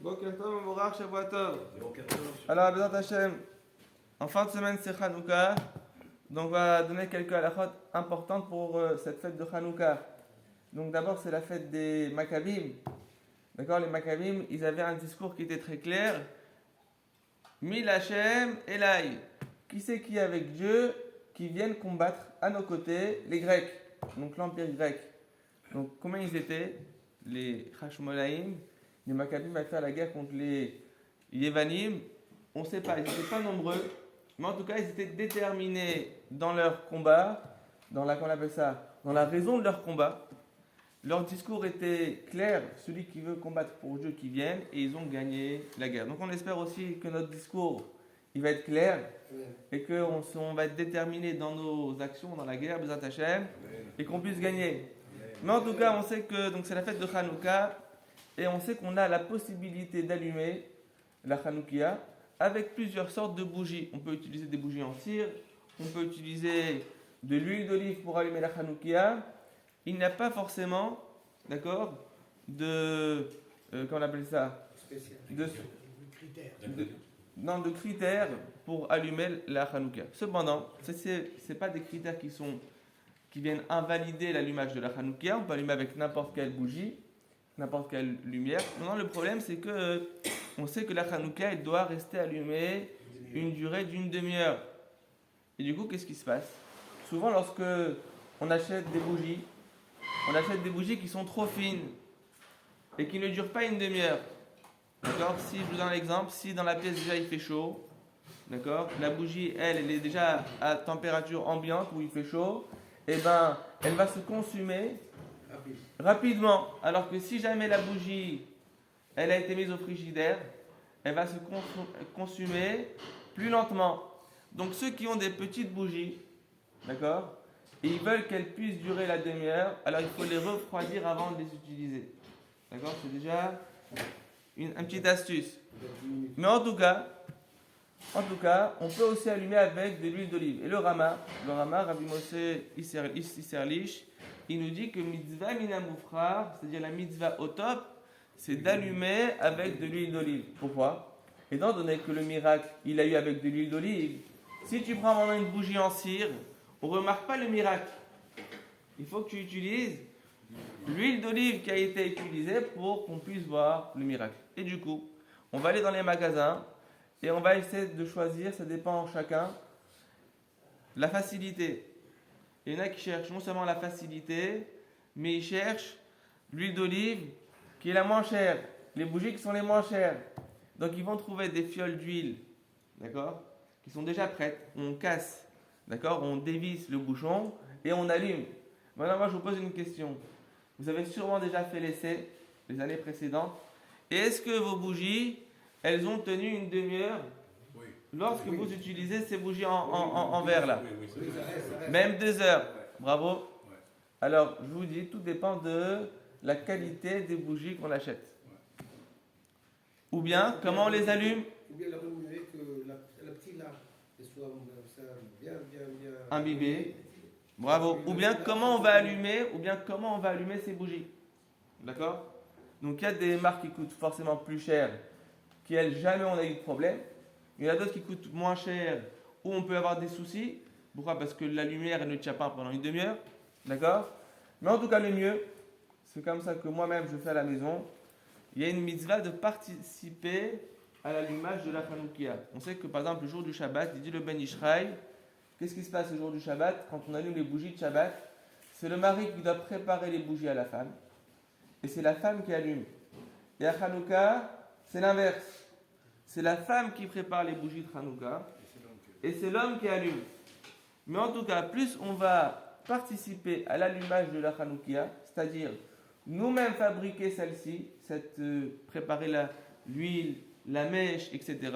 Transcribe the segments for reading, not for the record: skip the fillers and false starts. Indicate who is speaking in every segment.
Speaker 1: Boker Tov, Morach, Shavua Tov. Alors, Bezat Hashem, en fin de semaine, c'est Hanouka. Donc, on va donner quelques halachot importantes pour cette fête de Hanouka. Donc, d'abord, c'est la fête des Maccabim. D'accord, les Maccabim, ils avaient un discours qui était très clair. Mil Hashem Elai. Qui c'est qui est avec Dieu, qui viennent combattre à nos côtés les Grecs, donc l'Empire grec. Donc, combien ils étaient? Les Hashmonaïm, les Maccabim allaient faire la guerre contre les Yévanim. On ne sait pas, ils n'étaient pas nombreux, mais en tout cas, ils étaient déterminés dans leur combat, dans la raison de leur combat. Leur discours était clair, celui qui veut combattre pour Dieu qui vienne, et ils ont gagné la guerre. Donc on espère aussi que notre discours, il va être clair, et qu'on va être déterminé dans nos actions, dans la guerre, Bezat Hashem, et qu'on puisse gagner. Mais en tout cas, on sait que donc, c'est la fête de Hanouka, et on sait qu'on a la possibilité d'allumer la Hanoukia avec plusieurs sortes de bougies. On peut utiliser des bougies en cire, on peut utiliser de l'huile d'olive pour allumer la Hanoukia. Il n'y a pas forcément, d'accord, comment on appelle ça, de critères pour allumer la Hanouka. Cependant, ce n'est pas des critères qui viennent invalider l'allumage de la Hanouka. On peut allumer avec n'importe quelle bougie, n'importe quelle lumière. Non, le problème, c'est que on sait que la Hanouka, elle doit rester allumée une durée d'une demi-heure. Et du coup, qu'est-ce qui se passe? Souvent, lorsque on achète des bougies qui sont trop fines et qui ne durent pas une demi-heure. D'accord? Si je vous donne un exemple, si dans la pièce déjà il fait chaud, d'accord? La bougie, elle est déjà à température ambiante où il fait chaud, et ben, elle va se consumer rapidement. Alors que si jamais la bougie, elle a été mise au frigidaire, elle va se consumer plus lentement. Donc ceux qui ont des petites bougies, d'accord? Et ils veulent qu'elles puissent durer la demi-heure, alors il faut les refroidir avant de les utiliser. D'accord? C'est déjà une petite astuce. Mais en tout cas, on peut aussi allumer avec de l'huile d'olive. Et le Rama, Rabbi Moshe Isserlich, il nous dit que mitzvah minamufrar, c'est-à-dire la mitzvah au top, c'est d'allumer avec de l'huile d'olive. Pourquoi? Étant donné que le miracle, il a eu avec de l'huile d'olive, si tu prends maintenant une bougie en cire, on ne remarque pas le miracle. Il faut que tu utilises l'huile d'olive qui a été utilisée pour qu'on puisse voir le miracle. Et du coup, on va aller dans les magasins et on va essayer de choisir, ça dépend chacun, la facilité. Il y en a qui cherchent non seulement la facilité, mais ils cherchent l'huile d'olive qui est la moins chère, les bougies qui sont les moins chères. Donc ils vont trouver des fioles d'huile, d'accord, qui sont déjà prêtes. On casse, d'accord, on dévisse le bouchon et on allume. Maintenant, moi je vous pose une question. Vous avez sûrement déjà fait l'essai les années précédentes. Et est-ce que vos bougies, elles ont tenu une demi-heure lorsque vous utilisez ces bougies en verre là? Même 2 heures. Bravo. Alors, je vous dis, tout dépend de la qualité des bougies qu'on achète. Ou bien, comment on les allume?
Speaker 2: Ou bien la remuer, que la petite lame soit bien
Speaker 1: imbibée. Bravo. Ou bien comment on va allumer ces bougies. D'accord? Donc il y a des marques qui coûtent forcément plus cher, qui elles jamais on a eu de problème. Il y en a d'autres qui coûtent moins cher, où on peut avoir des soucis. Pourquoi? Parce que la lumière elle ne tient pas pendant une demi-heure. D'accord? Mais en tout cas le mieux, c'est comme ça que moi-même je fais à la maison. Il y a une mitzvah de participer à l'allumage de la Hanoukia. On sait que par exemple le jour du Shabbat, il dit le Ben Ishraï. Qu'est-ce qui se passe le jour du Shabbat? Quand on allume les bougies de Shabbat, c'est le mari qui doit préparer les bougies à la femme. Et c'est la femme qui allume. Et à Hanouka, c'est l'inverse. C'est la femme qui prépare les bougies de Hanouka. Et c'est l'homme qui allume. Mais en tout cas, plus on va participer à l'allumage de la Hanoukia, c'est-à-dire nous-mêmes fabriquer celle-ci, préparer l'huile, la mèche, etc.,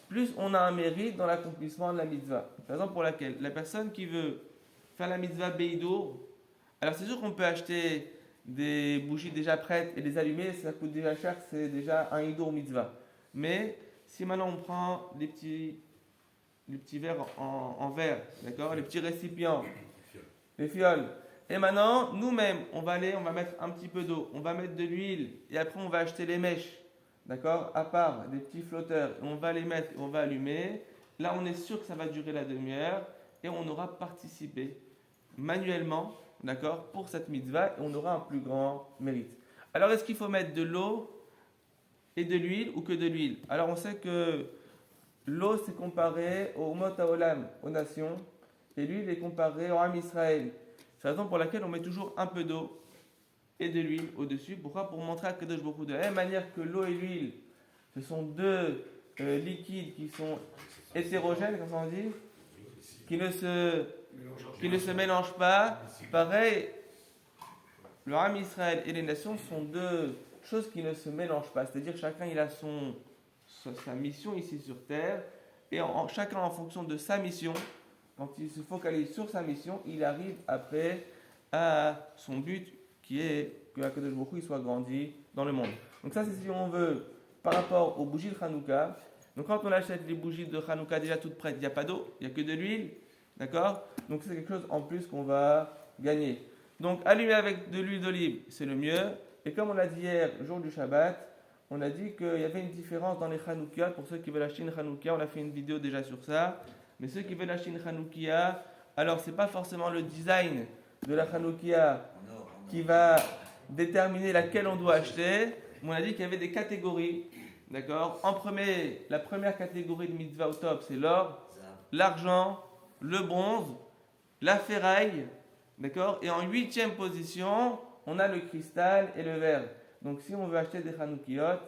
Speaker 1: plus on a un mérite dans l'accomplissement de la mitzvah. Par exemple, pour laquelle la personne qui veut faire la mitzvah Beidour, alors c'est sûr qu'on peut acheter des bougies déjà prêtes et les allumer, ça coûte déjà cher, c'est déjà un Hidour mitzvah. Mais si maintenant on prend les petits verres en verre, d'accord, les petits récipients, les fioles, Et maintenant, nous-mêmes, on va mettre un petit peu d'eau, on va mettre de l'huile, et après on va acheter les mèches, d'accord, à part des petits flotteurs, et on va les mettre et on va allumer. Là, on est sûr que ça va durer la demi-heure, et on aura participé manuellement, d'accord, pour cette mitzvah, et on aura un plus grand mérite. Alors, est-ce qu'il faut mettre de l'eau et de l'huile ou que de l'huile? Alors, on sait que l'eau, c'est comparé au Umot HaOlam, aux nations, et l'huile est comparée au Am Israël. C'est la raison pour laquelle on met toujours un peu d'eau et de l'huile au-dessus. Pourquoi? Pour montrer à Kadosh Baruch Hu, de la même manière que l'eau et l'huile, ce sont deux liquides qui sont hétérogènes, comme on dit, qui ne se mélangent pas. Pareil, le Am Israël et les nations sont deux choses qui ne se mélangent pas. C'est-à-dire que chacun il a sa mission ici sur terre, et chacun en fonction de sa mission, quand il se focalise sur sa mission, il arrive après à son but qui est que Akadosh Baruch Hu soit grandi dans le monde. Donc ça c'est si on veut par rapport aux bougies de Hanouka. Donc quand on achète les bougies de Hanouka déjà toutes prêtes, il n'y a pas d'eau, il n'y a que de l'huile, d'accord? Donc c'est quelque chose en plus qu'on va gagner. Donc allumer avec de l'huile d'olive, c'est le mieux. Et comme on l'a dit hier, le jour du Shabbat, on a dit qu'il y avait une différence dans les Hanoukia. Pour ceux qui veulent acheter une Hanoukia, on a fait une vidéo déjà sur ça. Mais ceux qui veulent acheter une Hanoukia, alors c'est pas forcément le design de la Hanoukia qui va déterminer laquelle on doit acheter. Mais on a dit qu'il y avait des catégories. D'accord? La première catégorie de mitzvah au top, c'est l'or, l'argent, le bronze, la ferraille. D'accord? Et en 8e position, on a le cristal et le verre. Donc si on veut acheter des Hanoukiot,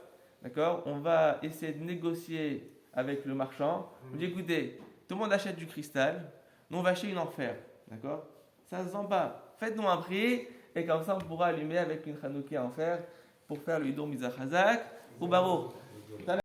Speaker 1: d'accord, on va essayer de négocier avec le marchand. On dit écoutez, tout le monde achète du cristal, nous on va acheter une en fer. D'accord? Ça ne se vend pas. Faites-nous un prix, et comme ça on pourra allumer avec une Hanoukia en fer pour faire le Hidur Mizrach Hazak ou Baruch.